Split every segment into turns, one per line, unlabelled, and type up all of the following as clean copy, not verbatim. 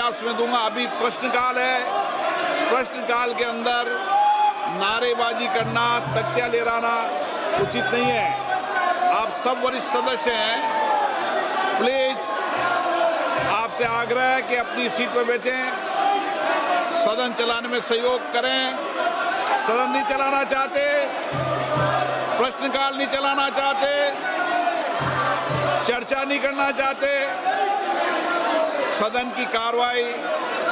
प्रयास में दूंगा। अभी प्रश्नकाल है, प्रश्नकाल के अंदर नारेबाजी करना, तख्तियां लहराना उचित नहीं है। आप सब वरिष्ठ सदस्य हैं, प्लीज आपसे आग्रह है कि अपनी सीट पर बैठें, सदन चलाने में सहयोग करें। सदन नहीं चलाना चाहते, प्रश्नकाल नहीं चलाना चाहते, चर्चा नहीं करना चाहते, सदन की कार्रवाई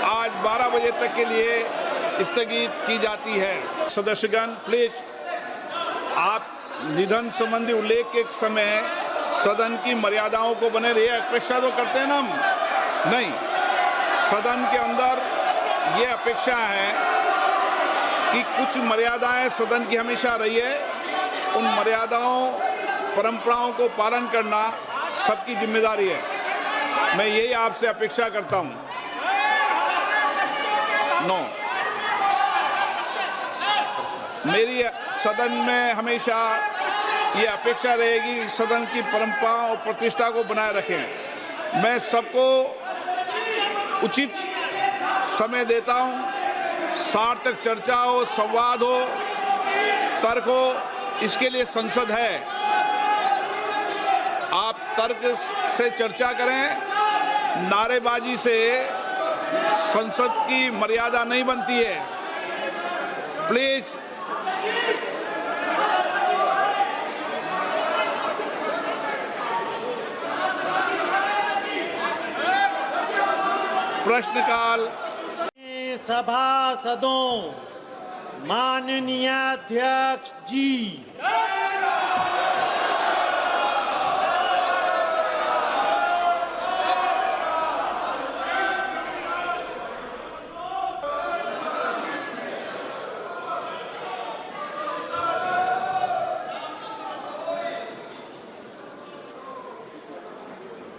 आज 12 बजे तक के लिए स्थगित की जाती है। सदस्यगण प्लीज, आप निधन संबंधी उल्लेख के समय सदन की मर्यादाओं को बने रहिए। अपेक्षा तो करते हैं ना हम, नहीं, सदन के अंदर ये अपेक्षा है कि कुछ मर्यादाएं सदन की हमेशा रही है। उन मर्यादाओं, परंपराओं को पालन करना सबकी जिम्मेदारी है। मैं यही आपसे अपेक्षा करता हूं। मेरी सदन में हमेशा ये अपेक्षा रहेगी, सदन की परंपरा और प्रतिष्ठा को बनाए रखें। मैं सबको उचित समय देता हूं, सार्थक चर्चा हो, संवाद हो, तर्क हो, इसके लिए संसद है। आप तर्क से चर्चा करें, नारेबाजी से संसद की मर्यादा नहीं बनती है। प्लीज प्रश्नकाल।
सभासदों, माननीय अध्यक्ष जी,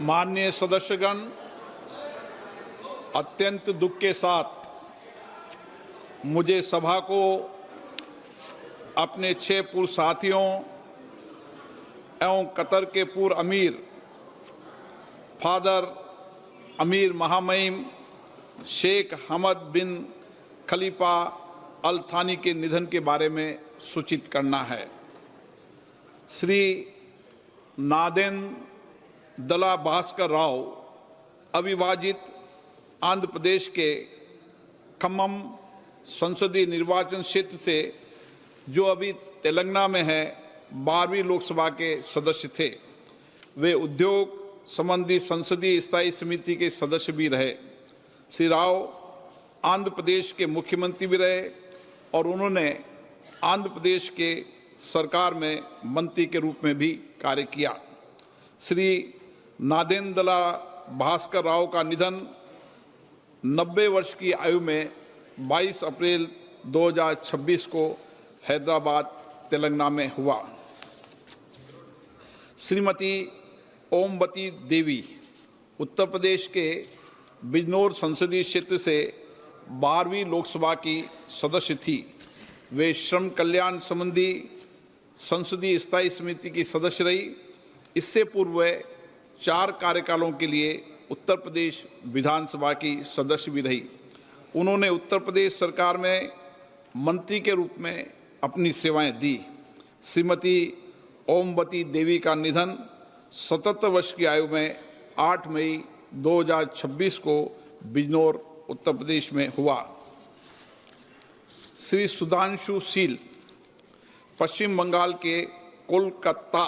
माननीय सदस्यगण, अत्यंत दुख के साथ मुझे सभा को अपने 6 पूर्व साथियों एवं कतर के पूर्व अमीर फादर अमीर महामहिम शेख हमद बिन खलीफा अल थानी के निधन के बारे में सूचित करना है। श्री नादेन दला भास्कर राव अविभाजित आंध्र प्रदेश के खम्मम संसदीय निर्वाचन क्षेत्र से, जो अभी तेलंगाना में है, 12वीं लोकसभा के सदस्य थे। वे उद्योग संबंधी संसदीय स्थायी समिति के सदस्य भी रहे। श्री राव आंध्र प्रदेश के मुख्यमंत्री भी रहे और उन्होंने आंध्र प्रदेश के सरकार में मंत्री के रूप में भी कार्य किया। श्री नादेंदला भास्कर राव का निधन 90 वर्ष की आयु में 22 अप्रैल 2026 को हैदराबाद, तेलंगाना में हुआ। श्रीमती ओमवती देवी उत्तर प्रदेश के बिजनौर संसदीय क्षेत्र से 12वीं लोकसभा की सदस्य थी। वे श्रम कल्याण संबंधी संसदीय स्थायी समिति की सदस्य रही। इससे पूर्व वे 4 कार्यकालों के लिए उत्तर प्रदेश विधानसभा की सदस्य भी रही। उन्होंने उत्तर प्रदेश सरकार में मंत्री के रूप में अपनी सेवाएं दी। श्रीमती ओमवती देवी का निधन 77 वर्ष की आयु में 8 मई 2026 को बिजनौर, उत्तर प्रदेश में हुआ। श्री सुधांशु शील पश्चिम बंगाल के कोलकाता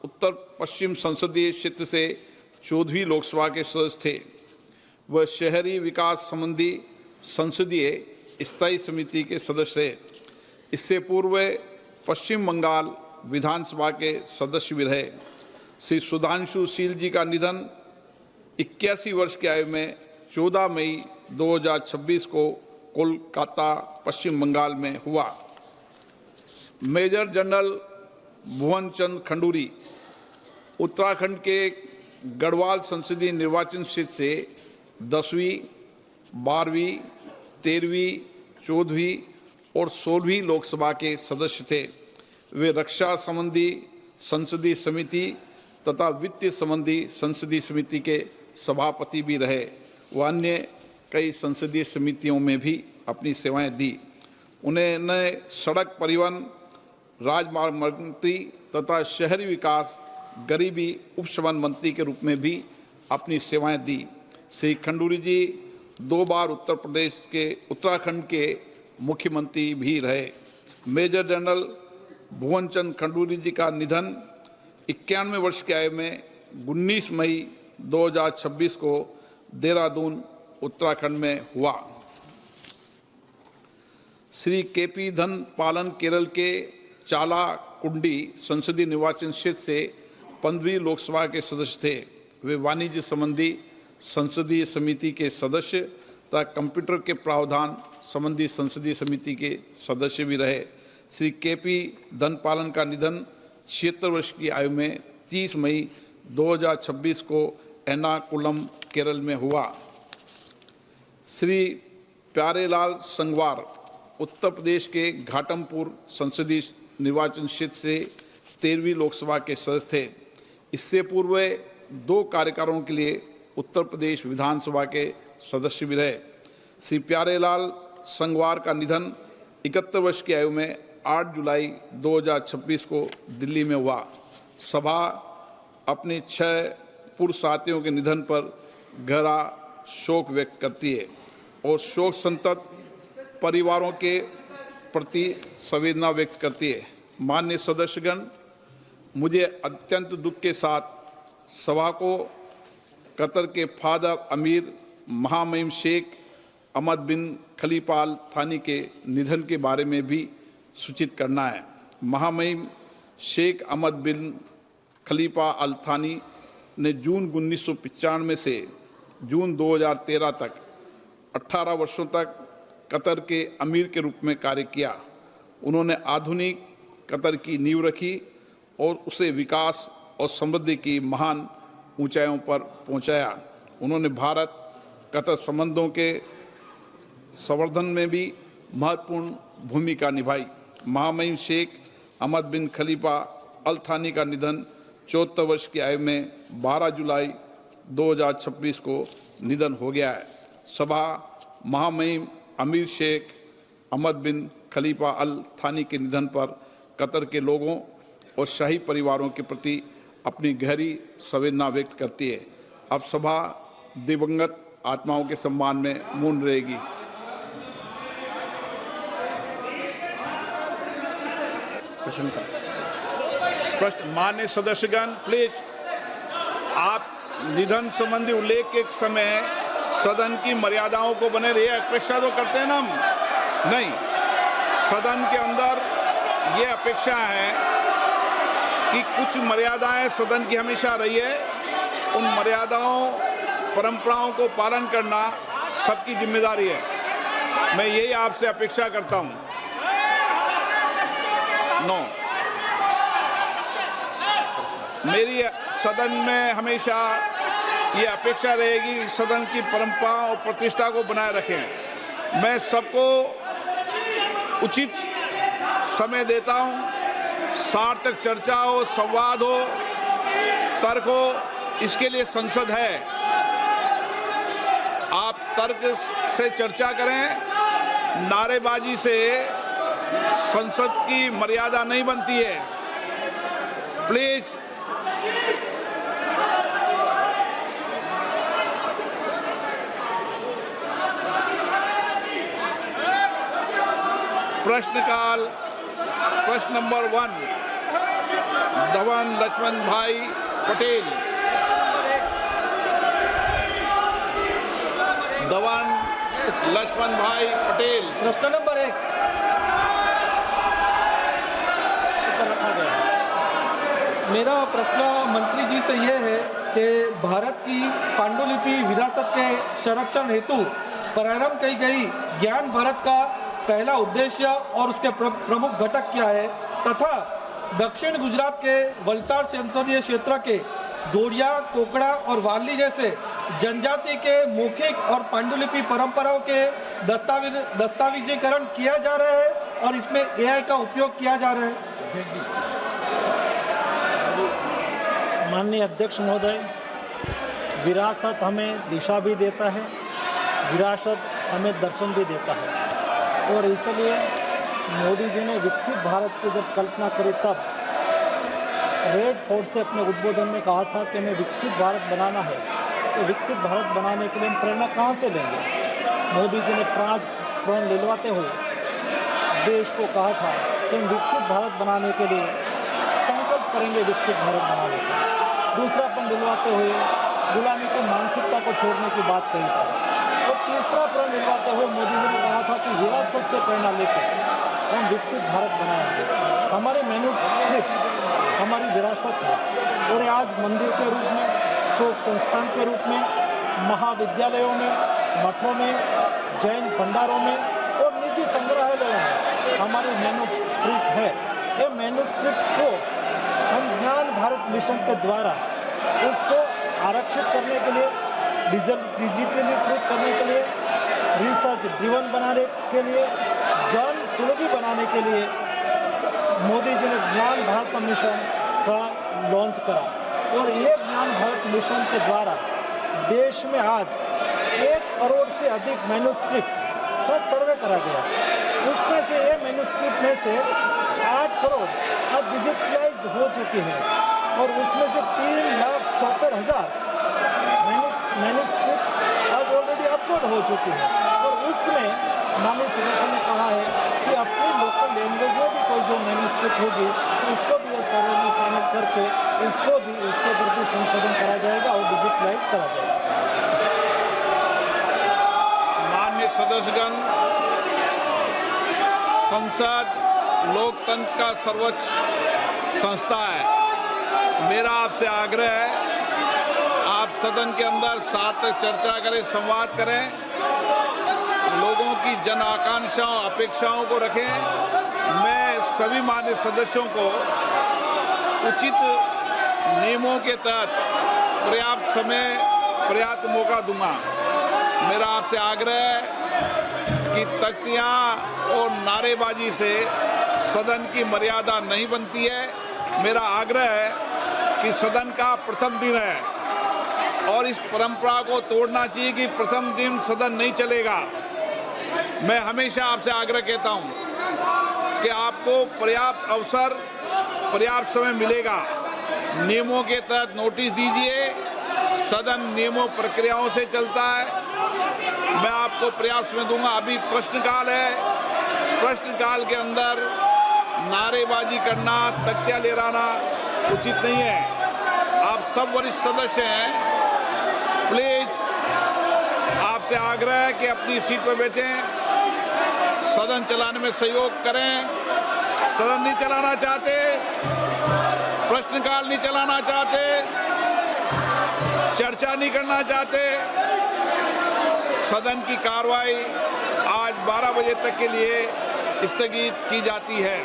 उत्तर पश्चिम संसदीय क्षेत्र से 14वीं लोकसभा के सदस्य थे। वह शहरी विकास संबंधी संसदीय स्थायी समिति के सदस्य रहे। इससे पूर्व पश्चिम बंगाल विधानसभा के सदस्य भी रहे। श्री सुधांशु शील जी का निधन 81 वर्ष की आयु में 14 मई 2026 को कोलकाता, पश्चिम बंगाल में हुआ। मेजर जनरल भुवन चंद खंडूरी उत्तराखंड के गढ़वाल संसदीय निर्वाचन क्षेत्र से 10वीं, 12वीं, 13वीं, 14वीं और 16वीं लोकसभा के सदस्य थे। वे रक्षा संबंधी संसदीय समिति तथा वित्त संबंधी संसदीय समिति के सभापति भी रहे। वह अन्य कई संसदीय समितियों में भी अपनी सेवाएं दी। उन्होंने सड़क परिवहन, राजमार्ग मंत्री तथा शहरी विकास, गरीबी उपशमन मंत्री के रूप में भी अपनी सेवाएं दी। श्री खंडूरी जी 2 बार उत्तराखंड के मुख्यमंत्री भी रहे। मेजर जनरल भुवन चंद खंडूरी जी का निधन 91 वर्ष की आयु में 19 मई 2026 को देहरादून, उत्तराखंड में हुआ। श्री केपी धन पालन केरल के चाला कुंडी संसदीय निर्वाचन क्षेत्र से 15वीं लोकसभा के सदस्य थे। वे वाणिज्य संबंधी संसदीय समिति के सदस्य तथा कंप्यूटर के प्रावधान संबंधी संसदीय समिति के सदस्य भी रहे। श्री केपी धनपालन का निधन 76 वर्ष की आयु में 30 मई 2026 को एर्नाकुलम, केरल में हुआ। श्री प्यारेलाल संगवार उत्तर प्रदेश के घाटमपुर संसदीय निर्वाचन क्षेत्र से 13वीं लोकसभा के सदस्य थे। इससे पूर्व 2 कार्यकालों के लिए उत्तर प्रदेश विधानसभा के सदस्य भी रहे। श्री प्यारेलाल संगवार का निधन 71 वर्ष की आयु में 8 जुलाई 2026 को दिल्ली में हुआ। सभा अपने 6 पूर्व साथियों के निधन पर गहरा शोक व्यक्त करती है और शोक संतप्त परिवारों के प्रति संवेदना व्यक्त करती है। माननीय सदस्यगण, मुझे अत्यंत दुख के साथ सभा को कतर के फादर अमीर महामहिम शेख अहमद बिन खलीफा अल थानी के निधन के बारे में भी सूचित करना है। महामहिम शेख अहमद बिन खलीफा अल थानी ने जून 1995 से जून 2013 तक 18 वर्षों तक कतर के अमीर के रूप में कार्य किया। उन्होंने आधुनिक कतर की नींव रखी और उसे विकास और समृद्धि की महान ऊंचाइयों पर पहुंचाया। उन्होंने भारत कतर संबंधों के संवर्धन में भी महत्वपूर्ण भूमिका निभाई। महामहिम शेख अहमद बिन खलीफा अल थानी का निधन 74 वर्ष की आयु में 12 जुलाई 2026 को निधन हो गया है। सभा महामहिम अमीर शेख अहमद बिन खलीफा अल थानी के निधन पर कतर के लोगों और शाही परिवारों के प्रति अपनी गहरी संवेदना व्यक्त करती है। अब सभा दिवंगत आत्माओं के सम्मान में मौन रहेगी। प्रश्न। माननीय सदस्यगण, प्लीज आप निधन संबंधी उल्लेख के समय सदन की मर्यादाओं को बने रहिए। अपेक्षा तो करते हैं ना हम? नहीं, सदन के अंदर ये अपेक्षा है कि कुछ मर्यादाएं सदन की हमेशा रही है। उन मर्यादाओं, परंपराओं को पालन करना सबकी जिम्मेदारी है। मैं यही आपसे अपेक्षा करता हूं। मेरी सदन में हमेशा ये अपेक्षा रहेगी कि सदन की परंपरा और प्रतिष्ठा को बनाए रखें। मैं सबको उचित समय देता हूं, सार्थक चर्चा हो, संवाद हो, तर्क हो, इसके लिए संसद है। आप तर्क से चर्चा करें, नारेबाजी से संसद की मर्यादा नहीं बनती है। प्लीज। प्रश्नकाल। प्रश्न नंबर 1 धवन लक्ष्मण भाई पटेल। धवन लक्ष्मण भाई पटेल।
प्रश्न नंबर 1 मेरा प्रश्न मंत्री जी से यह है कि भारत की पांडुलिपि विरासत के संरक्षण हेतु प्रारंभ की गई ज्ञान भारत का पहला उद्देश्य और उसके प्रमुख घटक क्या है, तथा दक्षिण गुजरात के वलसाड संसदीय क्षेत्र के दोड़िया, कोकड़ा और वाली जैसे जनजाति के मौखिक और पांडुलिपि परंपराओं के दस्तावेजीकरण किया जा रहा है और इसमें AI का उपयोग किया जा रहा है।
माननीय अध्यक्ष महोदय, विरासत हमें दिशा भी देता है
विरासत हमें दर्शन भी देता है। और इसलिए मोदी जी ने विकसित भारत की जब कल्पना करी तब रेड फोर्ट से अपने उद्बोधन में कहा था कि हमें विकसित भारत बनाना है। तो विकसित भारत बनाने के लिए हम प्रेरणा कहाँ से लेंगे? मोदी जी ने 5 प्रण दिलवाते हुए देश को कहा था कि हम विकसित भारत बनाने के लिए संकल्प करेंगे, विकसित भारत बनाने का। दूसरा प्रण दिलवाते हुए गुलामी की मानसिकता को छोड़ने की बात कही थी। और तीसरा प्रण दिलवाते हुए मोदी जी ने कहा था कि विरासत से प्रेरणा लेकर हम विकसित भारत बनाएंगे। हमारी मैन्युस्क्रिप्ट हमारी विरासत है और ये आज मंदिर के रूप में, शोक संस्थान के रूप में, महाविद्यालयों में, मठों में, जैन भंडारों में और निजी संग्रहालयों में हमारी मैन्युस्क्रिप्ट है। ये मैन्युस्क्रिप्ट को हम ज्ञान भारत मिशन के द्वारा उसको आरक्षित करने के लिए, डिजिटलीकृत करने के लिए, रिसर्च ड्रिवन बनाने के लिए, जन सुलभी बनाने के लिए मोदी जी ने ज्ञान भारत मिशन का लॉन्च करा। और ये ज्ञान भारत मिशन के द्वारा देश में आज 1 करोड़ से अधिक मैन्युस्क्रिप्ट का सर्वे करा गया। उसमें से ये मैन्युस्क्रिप्ट में से 8 करोड़ आज डिजिटलाइज्ड हो चुकी है और उसमें से 3,70,000 मैन्युस्क्रिप्ट आज ऑलरेडी अपलोड हो चुकी है। और उसमें माननीय सदस्य ने कहा है कि अपनी लोकल लैंग्वेज में भी कोई जो मैन्युस्क्रिप्ट होगी तो उसको भी इस सर्वे में शामिल करके उसके प्रति संशोधन करा जाएगा और डिजिटलाइज करा जाएगा।
माननीय सदस्यगण, संसद लोकतंत्र का सर्वोच्च संस्था है। मेरा आपसे आग्रह है, आप सदन के अंदर साथ चर्चा करें, संवाद करें, लोगों की जन आकांक्षाओं, अपेक्षाओं को रखें। मैं सभी माननीय सदस्यों को उचित नियमों के तहत पर्याप्त समय, पर्याप्त मौका दूंगा। मेरा आपसे आग्रह है कि तख्तियां और नारेबाजी से सदन की मर्यादा नहीं बनती है। मेरा आग्रह है कि सदन का प्रथम दिन है और इस परंपरा को तोड़ना चाहिए कि प्रथम दिन सदन नहीं चलेगा। मैं हमेशा आपसे आग्रह कहता हूं कि आपको पर्याप्त अवसर, पर्याप्त समय मिलेगा। नियमों के तहत नोटिस दीजिए। सदन नियमों प्रक्रियाओं से चलता है। मैं आपको पर्याप्त समय दूंगा। अभी प्रश्नकाल है। प्रश्नकाल के अंदर नारेबाजी करना, तख्तियां लहराना उचित नहीं है। आप सब वरिष्ठ सदस्य हैं, प्लीज आपसे आग्रह है कि अपनी सीट पर बैठें, सदन चलाने में सहयोग करें। सदन नहीं चलाना चाहते, प्रश्नकाल नहीं चलाना चाहते, चर्चा नहीं करना चाहते, सदन की कार्रवाई आज 12 बजे तक के लिए स्थगित की जाती है।